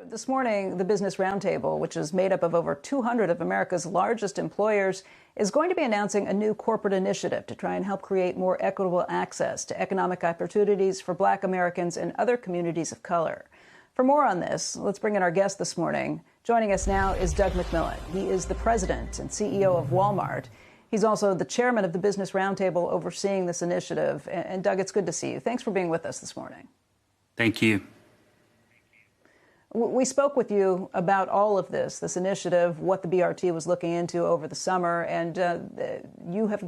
This morning, the Business Roundtable, which is made up of over 200 of America's largest employers, is going to be announcing a new corporate initiative to try and help create more equitable access to economic opportunities for Black Americans and other communities of color. For more on this, let's bring in our guest this morning. Joining us now is Doug McMillon. He is the president and CEO of Walmart. He's also the chairman of the Business Roundtable overseeing this initiative. And Doug, it's good to see you. Thanks for being with us this morning. Thank you. We spoke with you about all of this initiative, what the BRT was looking into over the summer, and you have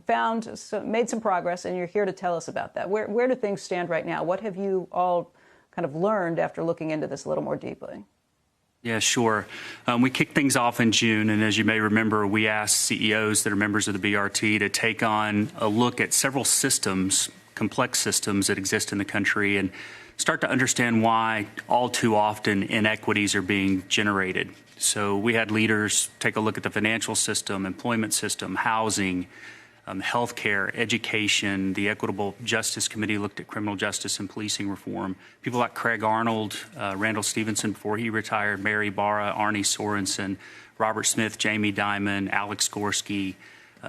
made some progress, and you're here to tell us about that. Where do things stand right now? What have you all kind of learned after looking into this a little more deeply? Yeah, sure. We kicked things off in June, and as you may remember, we asked CEOs that are members of the BRT to take on a look at several systems, complex systems that exist in the country, and start to understand why all too often inequities are being generated. So we had leaders take a look at the financial system, employment system, housing, healthcare, education. The Equitable Justice Committee looked at criminal justice and policing reform. People like Craig Arnold, Randall Stevenson before he retired, Mary Barra, Arnie Sorensen, Robert Smith, Jamie Dimon, Alex Gorski,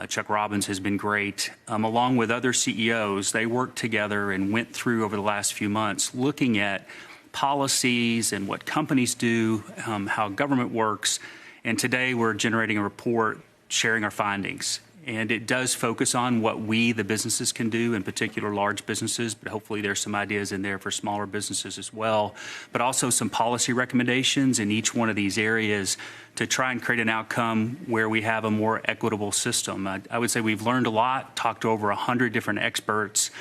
Chuck Robbins has been great. Along with other CEOs, they worked together and went through over the last few months looking at policies and what companies do, how government works. And today we're generating a report sharing our findings. And it does focus on what we, the businesses, can do, in particular large businesses, but hopefully there's some ideas in there for smaller businesses as well, but also some policy recommendations in each one of these areas to try and create an outcome where we have a more equitable system. I would say we've learned a lot, talked to over 100 different experts,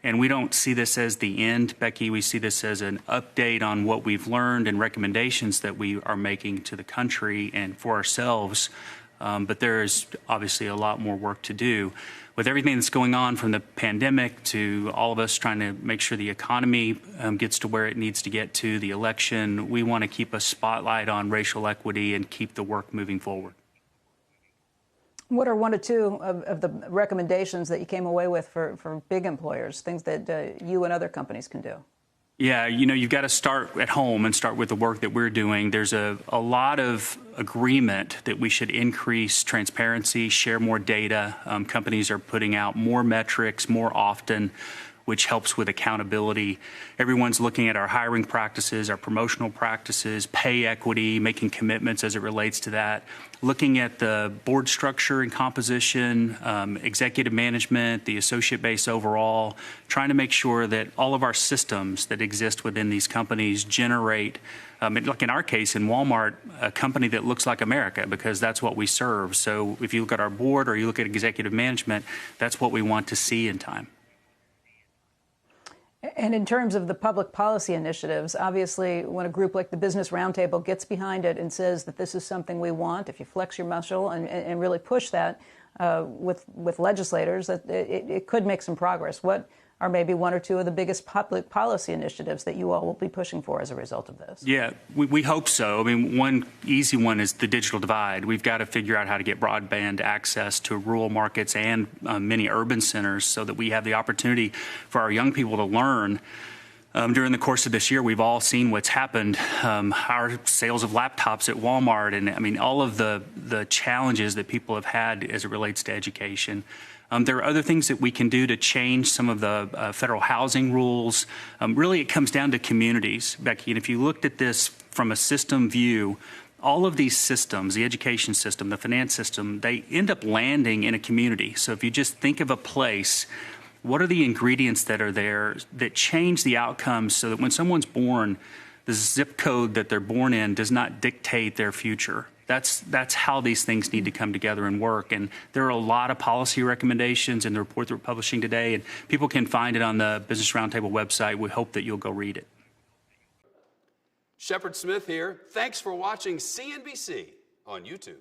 and we don't see this as the end, Becky. We see this as an update on what we've learned and recommendations that we are making to the country and for ourselves. But there is obviously a lot more work to do. With everything that's going on from the pandemic to all of us trying to make sure the economy gets to where it needs to get to, the election, we want to keep a spotlight on racial equity and keep the work moving forward. What are one or two of the recommendations that you came away with for big employers, things that you and other companies can do? Yeah, you've got to start at home and start with the work that we're doing. There's a lot of agreement that we should increase transparency, share more data. Companies are putting out more metrics more often, which helps with accountability. Everyone's looking at our hiring practices, our promotional practices, pay equity, making commitments as it relates to that. Looking at the board structure and composition, executive management, the associate base overall, trying to make sure that all of our systems that exist within these companies generate, like in our case in Walmart, a company that looks like America, because that's what we serve. So if you look at our board or you look at executive management, that's what we want to see in time. And in terms of the public policy initiatives, obviously, when a group like the Business Roundtable gets behind it and says that this is something we want, if you flex your muscle and really push that with legislators, that it could make some progress. What are maybe one or two of the biggest public policy initiatives that you all will be pushing for as a result of this? Yeah, we hope so. I mean, one easy one is the digital divide. We've got to figure out how to get broadband access to rural markets and many urban centers so that we have the opportunity for our young people to learn. During the course of this year, we've all seen what's happened. Our sales of laptops at Walmart and, I mean, all of the challenges that people have had as it relates to education. There are other things that we can do to change some of the federal housing rules. Really, it comes down to communities, Becky. And if you looked at this from a system view, all of these systems, the education system, the finance system, they end up landing in a community. So if you just think of a place, what are the ingredients that are there that change the outcomes so that when someone's born, the zip code that they're born in does not dictate their future? That's how these things need to come together and work. And there are a lot of policy recommendations in the report that we're publishing today, and people can find it on the Business Roundtable website. We hope that you'll go read it. Shepard Smith here. Thanks for watching CNBC on YouTube.